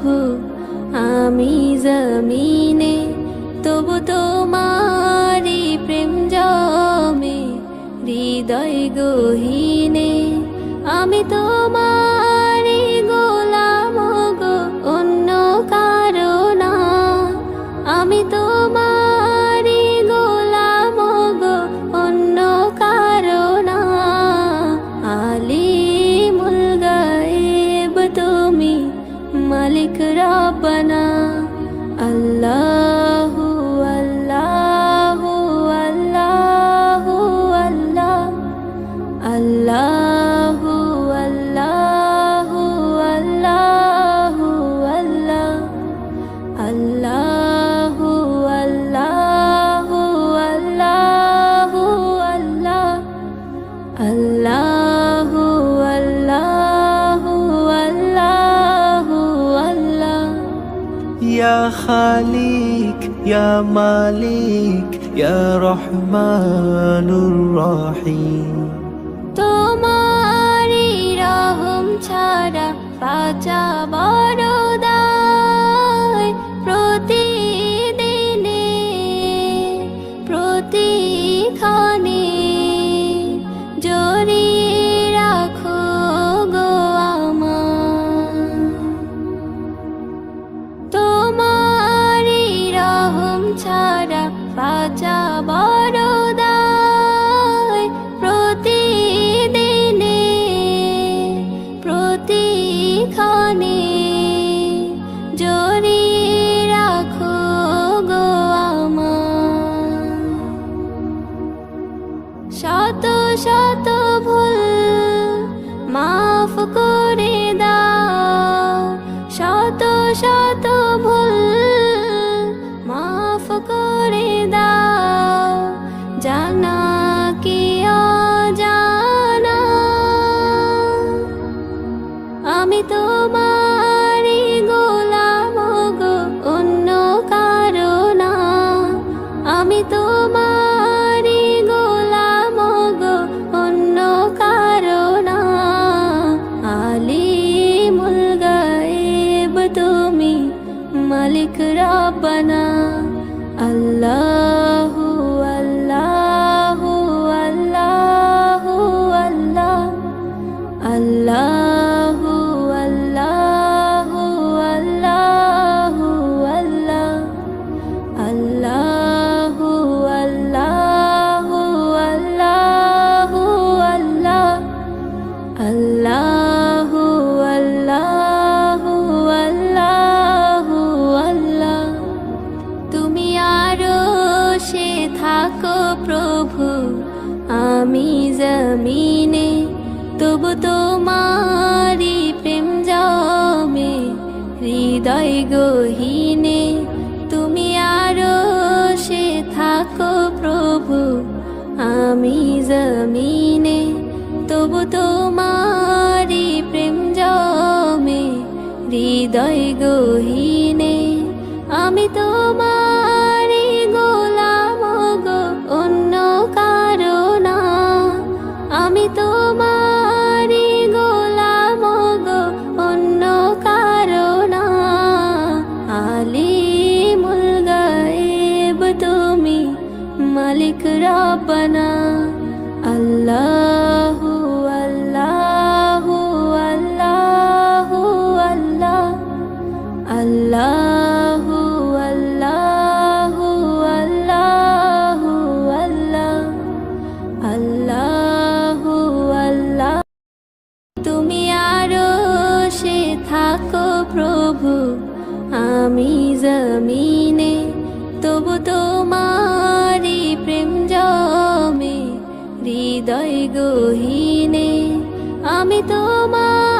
প্রভু আমি জমিনে, তবু তোমারি প্রেম জমে হৃদয় গহীনে। আমি তোমারি গোলাম গো, অন্য কারো না। আমি তোমারি গোলাম গো, অন্য কারো না। আলিমুল গায়েব তুমি, মালিক রব্বানা। আল্লাহু আল্লাহু আল্লাহু আল্লাহ, আল্লাহু আল্লাহু আল্লাহু আল্লাহ, আল্লাহু আল্লাহু আল্লাহু আল্লাহ, আল্লাহু আল্লাহু আল্লাহু আল্লাহ। ইয়া খালিক ইয়া মালিক ইয়া রহমানুর রহিম। তোমারি রহম ছাড়া বাঁচা বড় দায়। প্রতিদিনে প্রতিক্ষণে জড়িয়ে রাখো গো আমায়। তোমারি রহম ছাড়া বাঁচা বড় দায়। প্রতিদিনে প্রতিক্ষণে জড়িয়ে রাখো গো আমায়। শত শত ভুল মাফ করে দাও, শত শত ভুল মাফ করে দাও। জানা কি অজানা আমি তোমারি গোলাম গো, অন্য কারো না। আমি তোমারি গোলাম গো, অন্য কারো না। আলিমুল গায়েব তুমি, মালিক রব্বানা। আল্লাহু আল্লাহু আল্লাহু আল্লাহ, আল্লাহু আল্লাহু আল্লাহু আল্লাহ, আল্লাহু আল্লাহু আল্লাহু আল্লাহ, আল্লাহু আল্লাহু আল্লাহু আল্লাহ। তুমি আরশে থাকো প্রভু আমি জমিনে, তবু তোমারি প্রেম জমে হৃদয় গহীনে। তুমি আরশে থাকো প্রভু আমি জমিনে, তবু তোমারি প্রেম জমে হৃদয় গহীনে। আমি তোমারি গোলাম গো, অন্য কারো না। আমি তোমারি গোলাম গো, অন্য কারো না। আলিমুল গায়েব তুমি, মালিক রব্বানা। আল্লাহু আল্লাহু আল্লাহু আল্লাহ, আল্লাহু আল্লাহু আল্লাহু আল্লাহ, আল্লাহু আল্লাহ। তুমি আরশে থাকো প্রভু আমি জমিনে, তবু তোমারি প্রেম জমে হৃদয় গহীনে। আমি তোমার